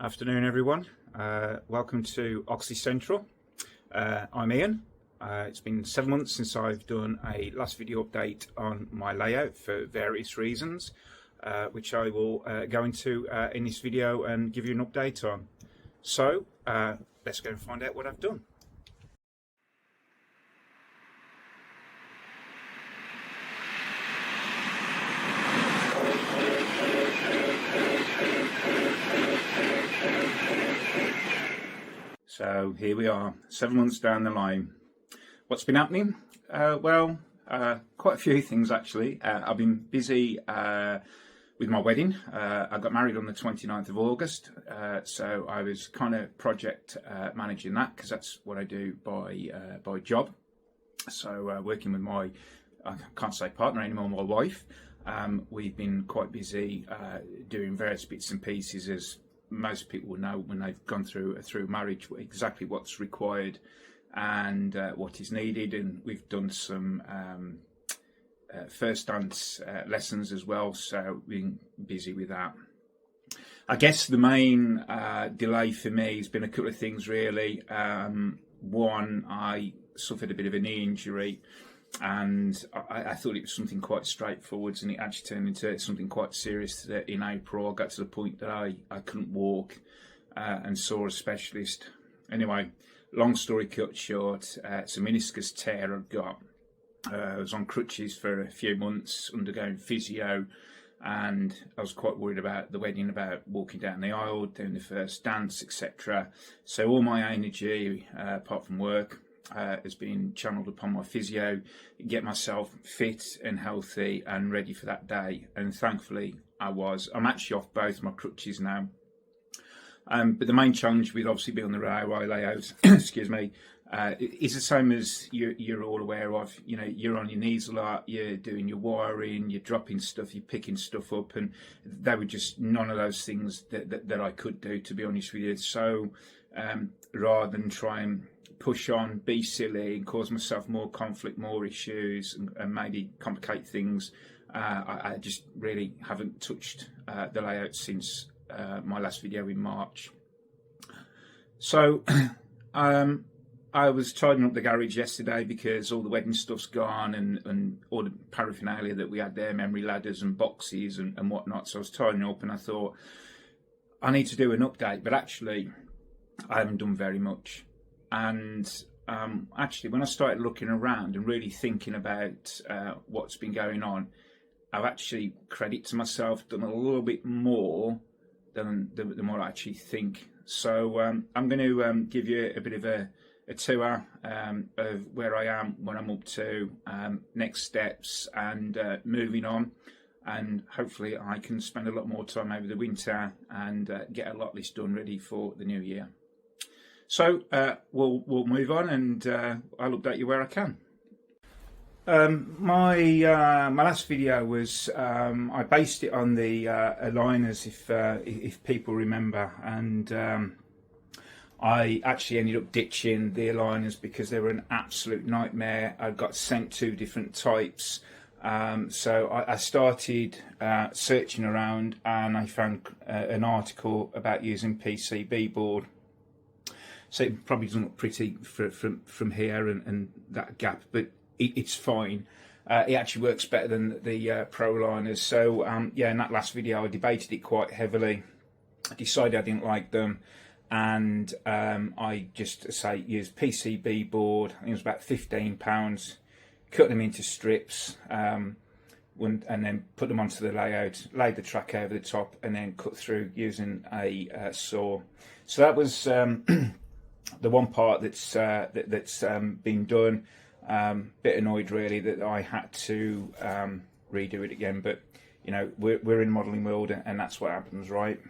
Afternoon, everyone. Welcome to Oxley Central. I'm Ian. It's been 7 months since I've done a last video update on my layout for various reasons, which I will go into in this video and give you an update on. So let's go and find out what I've done. So here we are, 7 months down the line. What's been happening? Quite a few things actually. I've been busy with my wedding. I got married on the 29th of August, so I was kind of project managing that because that's what I do by job. So working with my, I can't say partner anymore, my wife. We've been quite busy doing various bits and pieces, as most people will know when they've gone through marriage, exactly what's required and what is needed. And we've done some first dance lessons as well, so been busy with that. I guess the main delay for me has been a couple of things really. One, I suffered a bit of a knee injury, and I thought it was something quite straightforward, and it actually turned into something quite serious in April. I got to the point that I couldn't walk and saw a specialist. Anyway, long story cut short, it's a meniscus tear I've got. I was on crutches for a few months, undergoing physio, and I was quite worried about the wedding, about walking down the aisle, doing the first dance, etc. So all my energy, apart from work, has been channeled upon my physio, get myself fit and healthy and ready for that day. And thankfully I was. I'm actually off both my crutches now. But the main challenge with obviously being on the railway layout, excuse me, is the same as you're all aware of. You know, you're on your knees a lot, you're doing your wiring, you're dropping stuff, you're picking stuff up, and they were just none of those things that I could do, to be honest with you. So rather than try and push on, be silly and cause myself more conflict, more issues, and maybe complicate things, I just really haven't touched the layout since my last video in March. So I was tidying up the garage yesterday because all the wedding stuff's gone, and all the paraphernalia that we had there, memory ladders and boxes and whatnot. So I was tidying up and I thought I need to do an update, but actually I haven't done very much. And actually, when I started looking around and really thinking about what's been going on, I've actually, credit to myself, done a little bit more than what I actually think. So I'm going to give you a bit of a tour of where I am, what I'm up to, next steps, and moving on. And hopefully I can spend a lot more time over the winter and get a lot of this done ready for the new year. So we'll move on, and I'll update you where I can. My last video was I based it on the aligners, if people remember, and I actually ended up ditching the aligners because they were an absolute nightmare. I got sent 2 different types. So I started searching around, and I found an article about using PCB board. So it probably doesn't look pretty from here and that gap, but it's fine. It actually works better than the Pro liners. So yeah, in that last video I debated it quite heavily. I decided I didn't like them, and I just used PCB board. I think it was about £15. Cut them into strips, and then put them onto the layout, laid the track over the top, and then cut through using a saw. So that was the one part that's been done. Bit annoyed really that I had to redo it again, but you know, we're in modelling world, and that's what happens, right?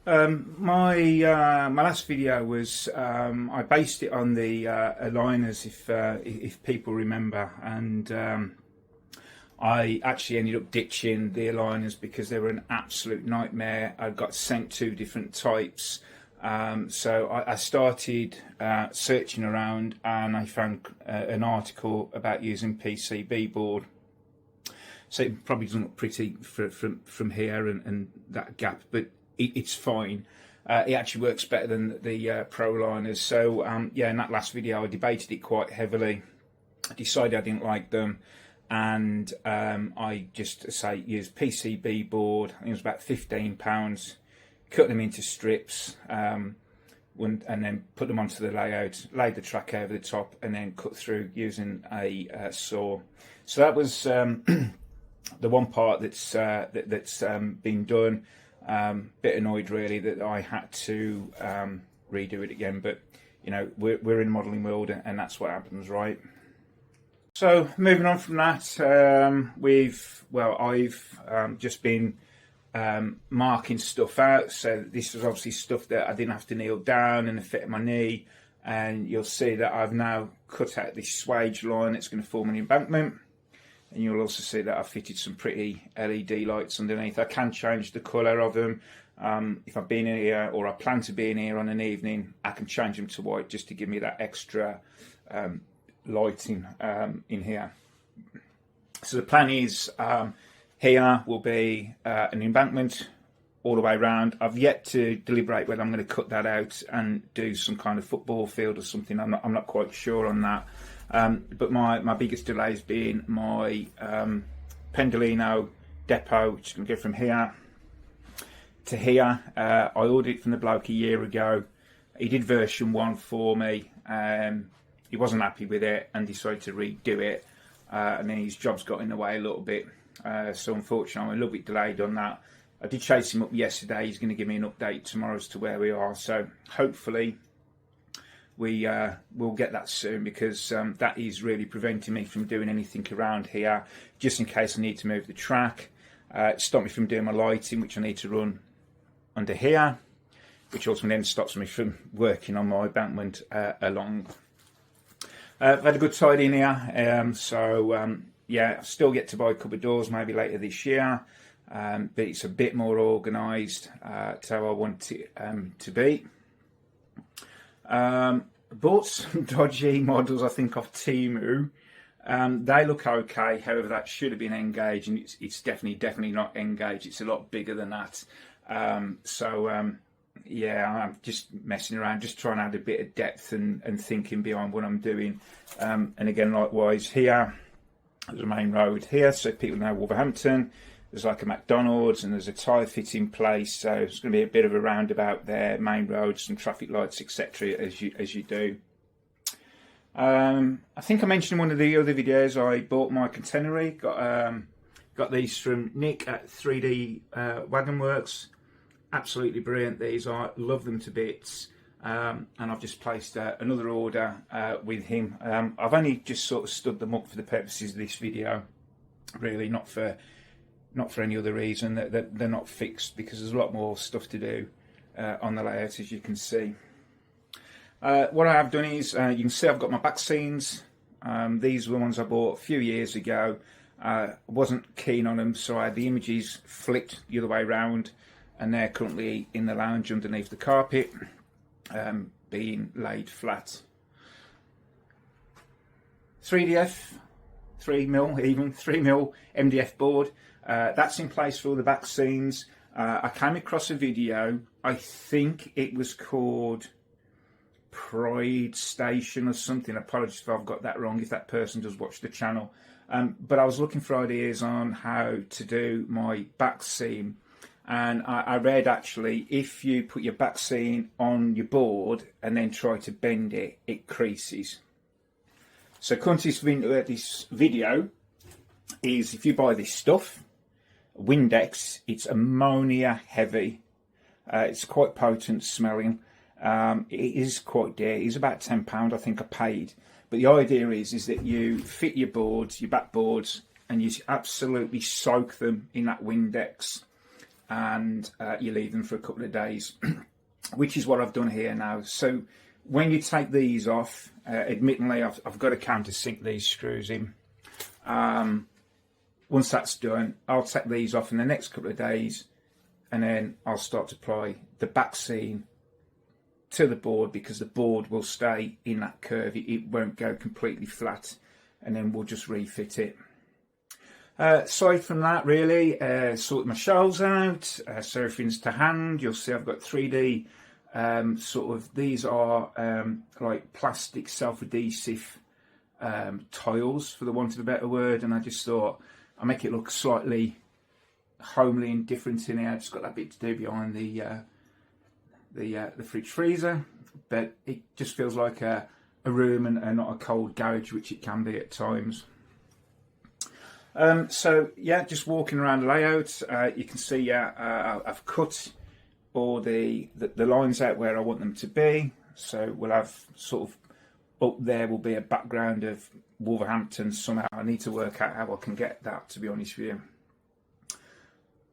My last video was I based it on the aligners, if people remember, and I actually ended up ditching the aligners because they were an absolute nightmare. I got sent 2 different types. So I started searching around, and I found an article about using PCB board. So it probably doesn't look pretty from here and that gap, but it's fine. It actually works better than the Pro liners. So yeah, in that last video I debated it quite heavily. I decided I didn't like them, and I just used PCB board. I think it was about £15. Cut them into strips, and then put them onto the layout. Laid the track over the top, and then cut through using a saw. So that was the one part that's been done. Bit annoyed really that I had to redo it again, but you know, we're in the modelling world, and that's what happens, right? So moving on from that, I've just been marking stuff out. So this was obviously stuff that I didn't have to kneel down and affect my knee, and you'll see that I've now cut out this swage line that's going to form an embankment. And you'll also see that I've fitted some pretty LED lights underneath. I can change the colour of them. If I've been in here, or I plan to be in here on an evening, I can change them to white just to give me that extra lighting in here. So the plan is here will be an embankment all the way around. I've yet to deliberate whether I'm going to cut that out and do some kind of football field or something. I'm not quite sure on that. But my biggest delay has been my Pendolino depot, which is going to go from here to here. I ordered it from the bloke a year ago. He did version 1 for me. He wasn't happy with it and decided to redo it. And then his job's got in the way a little bit. So unfortunately, I'm a little bit delayed on that. I did chase him up yesterday. He's going to give me an update tomorrow as to where we are. So hopefully we'll get that soon, because that is really preventing me from doing anything around here, just in case I need to move the track. Stop me from doing my lighting, which I need to run under here, which also then stops me from working on my embankment along. I've had a good tidy in here, yeah, I've still get to buy a couple of doors maybe later this year, but it's a bit more organised to how I want it to be. Bought some dodgy models, I think, off Temu. They look okay, however that should have been Engage, and it's definitely not Engage. It's a lot bigger than that. Yeah, I'm just messing around, just trying to add a bit of depth and thinking behind what I'm doing. And again, likewise here, there's a main road here, so people know Wolverhampton. There's like a McDonald's, and there's a tyre fitting place, so it's going to be a bit of a roundabout there, main roads, some traffic lights, etc. as you do. I think I mentioned in one of the other videos I bought my containary. Got these from Nick at 3D Wagon Works. Absolutely brilliant these are, love them to bits. And I've just placed another order with him. I've only just sort of stood them up for the purposes of this video, really, not for any other reason. That they're not fixed, because there's a lot more stuff to do on the layout, as you can see. What I have done is, you can see I've got my Backscenes. These were the ones I bought a few years ago. I wasn't keen on them, so I had the images flipped the other way around, and they're currently in the lounge underneath the carpet, being laid flat. 3DF, 3mm MDF board. That's in place for all the Backscenes. I came across a video, I think it was called Pride Station or something. Apologies if I've got that wrong, if that person does watch the channel. But I was looking for ideas on how to do my back seam, and I read actually if you put your back seam on your board and then try to bend it, it creases. So according to this video is, if you buy this stuff, Windex, it's ammonia heavy, it's quite potent smelling. It is quite dear. It's about £10 I think I paid. But the idea is that you fit your boards, your back boards, and you absolutely soak them in that Windex, and you leave them for a couple of days, which is what I've done here now. So when you take these off, admittedly I've got to countersink these screws in. Once that's done, I'll take these off in the next couple of days, and then I'll start to apply the back seam to the board, because the board will stay in that curve. It won't go completely flat, and then we'll just refit it. Aside from that, really, sorted my shelves out, so everything's to hand. You'll see I've got 3D, these are like plastic self-adhesive tiles, for the want of a better word, and I just thought I'll make it look slightly homely and different in here. I've just got that bit to do behind the fridge freezer, but it just feels like a room and not a cold garage, which it can be at times. So yeah, just walking around the layout, you can see I've cut all the lines out where I want them to be. So we'll have sort of, up there will be a background of Wolverhampton somehow. I need to work out how I can get that, to be honest with you.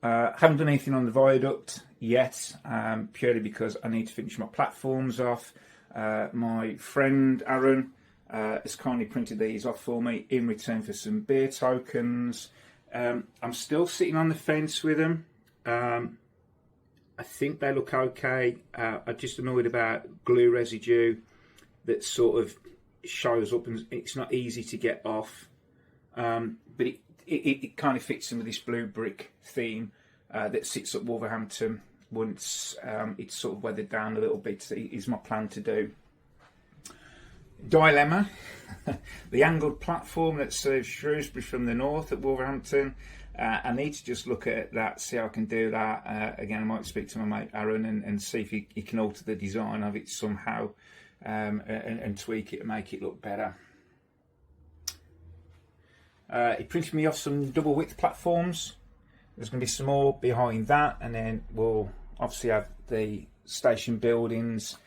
Haven't done anything on the viaduct yet, purely because I need to finish my platforms off. My friend Aaron has kindly printed these off for me in return for some beer tokens. I'm still sitting on the fence with them. I think they look okay. I'm just annoyed about glue residue that sort of shows up and it's not easy to get off. But it kind of fits in with this blue brick theme that sits at Wolverhampton once it's sort of weathered down a little bit, is my plan to do. Dilemma, the angled platform that serves Shrewsbury from the north at Wolverhampton. I need to just look at that, see how I can do that. Again, I might speak to my mate Aaron and see if he can alter the design of it somehow, and tweak it and make it look better. He printed me off some double width platforms. There's going to be some more behind that, and then we'll obviously have the station buildings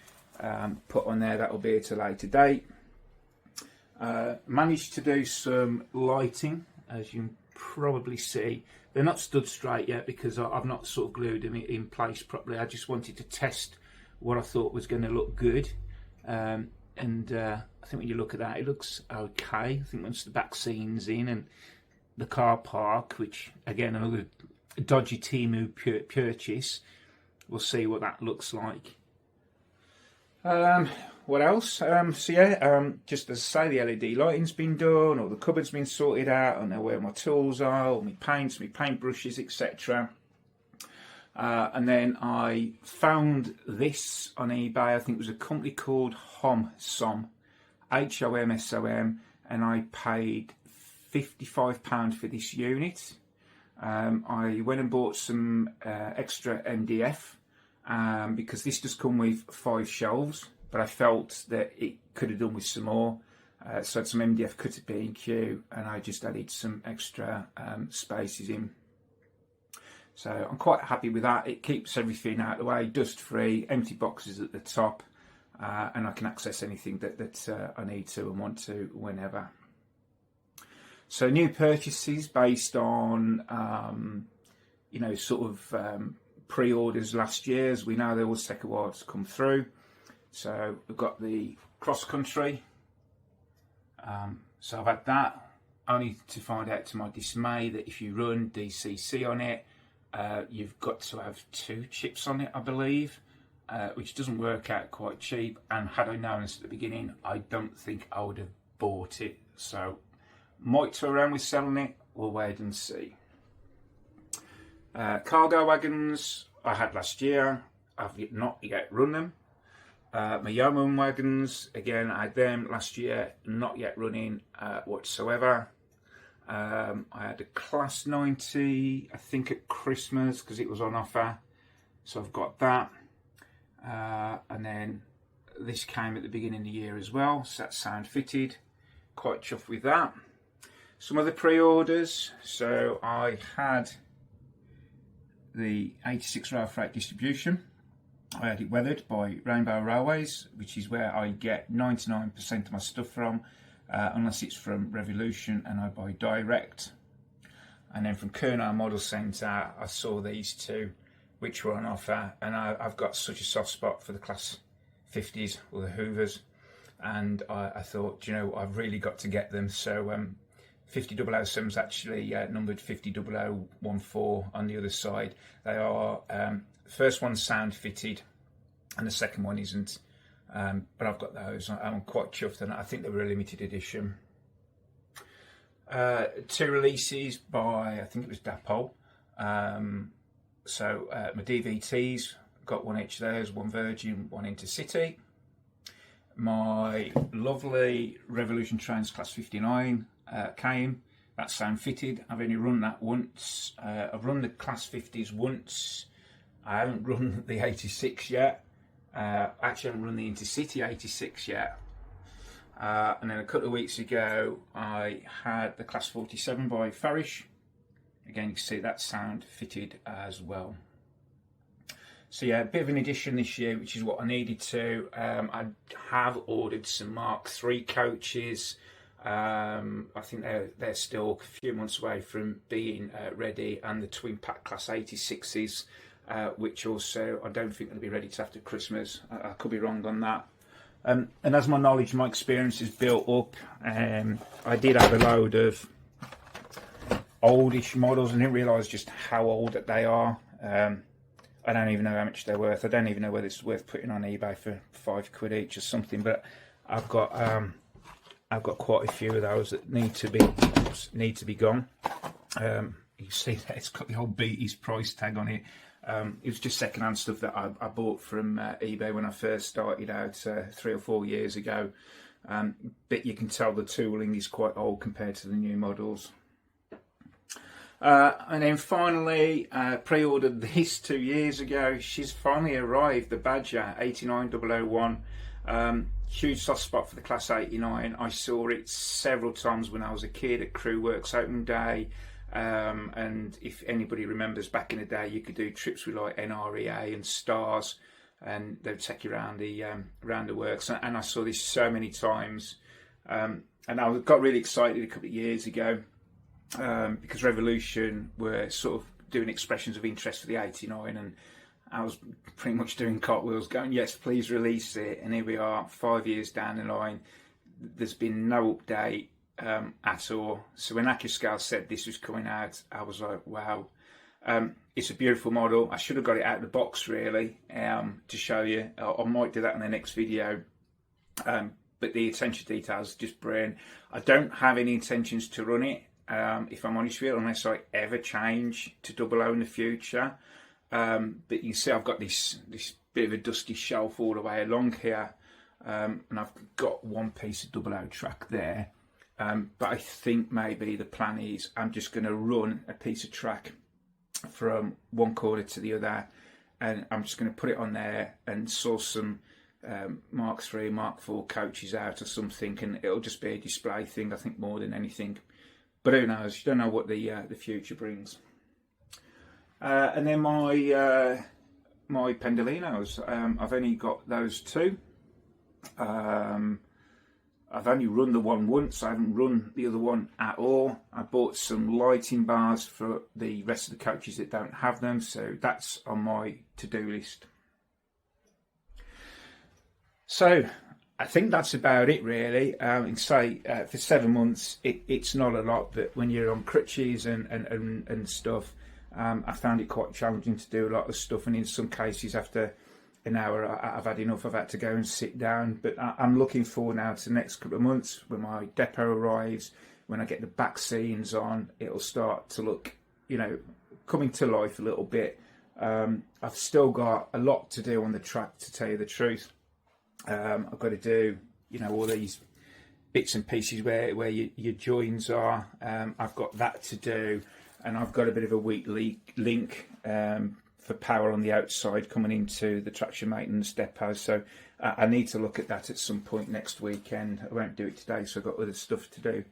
put on there. That will be at a later date. Managed to do some lighting, as you can probably see. They're not stood straight yet because I've not sort of glued them in place properly. I just wanted to test what I thought was going to look good. I think when you look at that, it looks okay. I think once the Backscenes in and the car park, which again another dodgy Temu purchase, we'll see what that looks like. What else? Just as I say, the LED lighting's been done, or the cupboard's been sorted out. I know where my tools are, all my paints, my paintbrushes, etc. And then I found this on eBay. I think it was a company called HOMSOM, HOMSOM, and I paid £55 for this unit. I went and bought some extra MDF because this does come with 5 shelves, but I felt that it could have done with some more. So I had some MDF cut at B&Q, and I just added some extra spaces in. So I'm quite happy with that. It keeps everything out of the way, dust free, empty boxes at the top, and I can access anything that I need to and want to whenever. So new purchases based on pre-orders last year. As we know, they always take a while to come through. So we've got the cross country. So I've had that, only to find out to my dismay that if you run DCC on it, you've got to have 2 chips on it, I believe, which doesn't work out quite cheap. And had I known this at the beginning, I don't think I would have bought it. So might toy around with selling it. We'll wait and see. Cargo wagons I had last year. I've not yet run them. My Yeoman wagons, again, I had them last year, not yet running whatsoever. I had a Class 90, I think at Christmas, because it was on offer. So I've got that. And then this came at the beginning of the year as well, so that's sound fitted. Quite chuffed with that. Some other pre-orders. So I had the 86 rail freight distribution. I had it weathered by Rainbow Railways, which is where I get 99% of my stuff from, unless it's from Revolution and I buy direct. And then from Kernow Model Centre, I saw these 2, which were on offer, and I've got such a soft spot for the Class 50s or the Hoovers, and I thought, you know, I've really got to get them. So 50007's actually numbered 50014 on the other side. They are first one's sound fitted and the second one isn't, but I've got those. I'm quite chuffed, and I think they were a limited edition. Two releases by, I think it was Dapol. My DVTs, got one each of those, one Virgin, one Intercity. My lovely Revolution Trains Class 59 came. That's sound fitted. I've only run that once. I've run the Class 50s once. I haven't run the 86 yet. Actually, I haven't run the Intercity 86 yet. And then a couple of weeks ago, I had the Class 47 by Farish. Again, you can see that sound fitted as well. So yeah, a bit of an addition this year, which is what I needed to. I have ordered some Mark III coaches. I think they're still a few months away from being ready, and the Twin Pack Class 86s, which also I don't think will be ready till after Christmas. I could be wrong on that. And as my knowledge, my experience is built up, I did have a load of oldish models. I didn't realise just how old that they are. I don't even know how much they're worth. I don't even know whether it's worth putting on eBay for £5 each or something. But I've got quite a few of those that need to be gone. You see that it's got the old Beatty's price tag on it. It was just second-hand stuff that I bought from eBay when I first started out 3 or 4 years ago. But you can tell the tooling is quite old compared to the new models. And then finally, pre-ordered this 2 years ago. She's finally arrived, the Badger 89001. Huge soft spot for the Class 89. I saw it several times when I was a kid at Crew Works opening day. And if anybody remembers back in the day, you could do trips with like NREA and Stars, and they would take you around the works. And I saw this so many times, and I got really excited a couple of years ago because Revolution were sort of doing expressions of interest for the 89, and I was pretty much doing cartwheels, going, "Yes, please release it." And here we are, 5 years down the line. There's been no update at all. So when AccuScale said this was coming out, I was like, wow. It's a beautiful model. I should have got it out of the box really, to show you. I might do that in the next video. But the attention details just brilliant. I don't have any intentions to run it, if I'm honest with you, unless I ever change to 00 in the future. But you can see I've got this bit of a dusty shelf all the way along here, and I've got one piece of 00 track there. But I think maybe the plan is I'm just going to run a piece of track from one corner to the other, and I'm just going to put it on there and source some Mark III, Mark IV coaches out or something, and it'll just be a display thing, I think, more than anything. But who knows? You don't know what the future brings. And then my Pendolinos, I've only got those two. I've only run the one once. I haven't run the other one at all. I bought some lighting bars for the rest of the coaches that don't have them, so that's on my to-do list. So I think that's about it really. And say for 7 months, it's not a lot, but when you're on crutches and stuff, I found it quite challenging to do a lot of stuff, and in some cases after an hour I've had enough. I've had to go and sit down. But I'm looking forward now to the next couple of months when my depot arrives, when I get the Backscenes on. It'll start to look, coming to life a little bit. I've still got a lot to do on the track, to tell you the truth. I've got to do all these bits and pieces where your joins are. I've got that to do, and I've got a bit of a weak link for power on the outside coming into the traction maintenance depot, so I need to look at that at some point next weekend. I won't do it today, so I've got other stuff to do.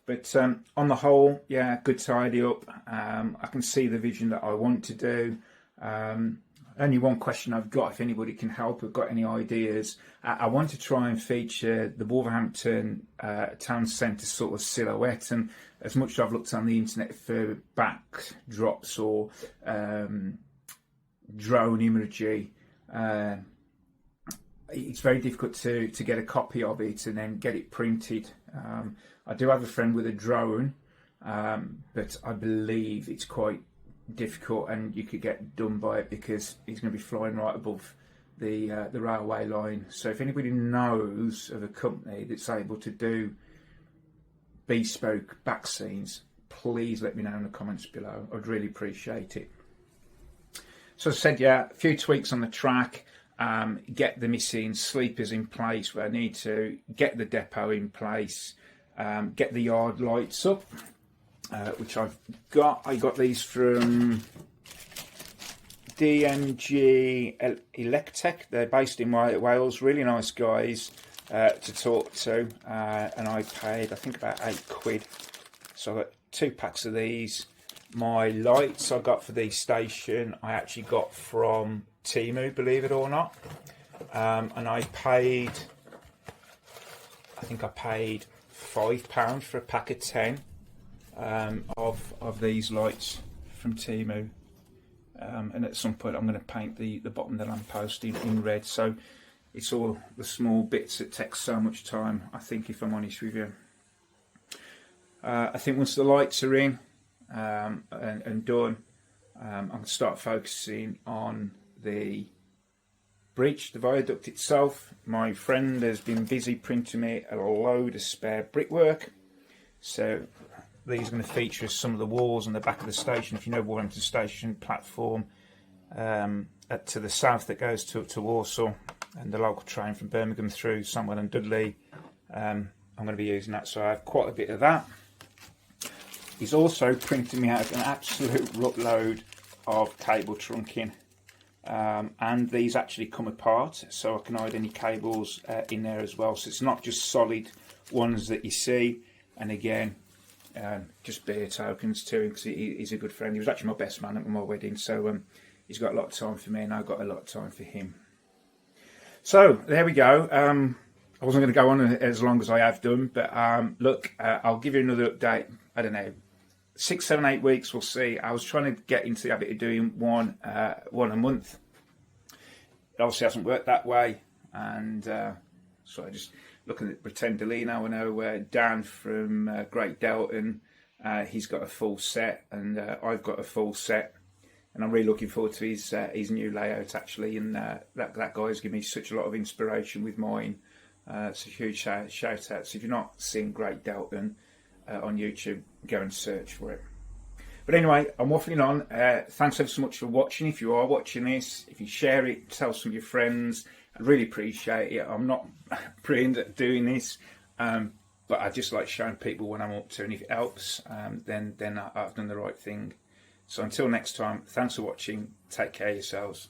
But on the whole, yeah, good tidy up. I can see the vision that I want to do. Only one question I've got, if anybody can help, have got any ideas. I want to try and feature the Wolverhampton town centre sort of silhouette, and as much as I've looked on the internet for backdrops or drone imagery, it's very difficult to get a copy of it and then get it printed. I do have a friend with a drone, but I believe it's quite difficult, and you could get done by it because he's going to be flying right above the railway line. So if anybody knows of a company that's able to do bespoke Backscenes, please let me know in the comments below. I'd really appreciate it. So as I said, yeah, a few tweaks on the track, get the missing sleepers in place where I need to, get the depot in place, get the yard lights up, which I've got. I got these from DMG Electech. They're based in Wales, really nice guys to talk to, and I paid, I think, about £8. So I got 2 packs of these. My lights I got for the station I actually got from Temu, believe it or not, and I paid, I think I paid £5 for a pack of 10 of these lights from Temu, and at some point I'm going to paint the bottom of the lamppost in red. So it's all the small bits that take so much time, I think, if I'm honest with you. I think once the lights are in and done, I'm going to start focusing on the bridge, the viaduct itself. My friend has been busy printing me a load of spare brickwork, so these are going to feature as some of the walls on the back of the station. If you know Warrington Station platform to the south that goes to Warsaw, and the local train from Birmingham through Sandwell and Dudley, I'm going to be using that, so I have quite a bit of that. He's also printing me out an absolute load of cable trunking, and these actually come apart, so I can hide any cables in there as well. So it's not just solid ones that you see. And again, just beer tokens to him, because he's a good friend. He was actually my best man at my wedding, so he's got a lot of time for me, and I've got a lot of time for him. So there we go. I wasn't going to go on as long as I have done, but look, I'll give you another update. I don't know, 6, 7, 8 weeks, we'll see. I was trying to get into the habit of doing one a month. It obviously hasn't worked that way, and so I just looking at Pretend Delino. I know Dan from Great Delton, he's got a full set, and I've got a full set, and I'm really looking forward to his new layout actually. And that guy's given me such a lot of inspiration with mine. It's a huge shout out. So if you're not seeing Great Delton on YouTube, go and search for it. But anyway, I'm waffling on. Thanks ever so much for watching. If you are watching this, if you share it, tell some of your friends. I'd really appreciate it. I'm not brilliant at doing this, but I just like showing people what I'm up to, and if it helps, then I've done the right thing. So until next time, thanks for watching. Take care of yourselves.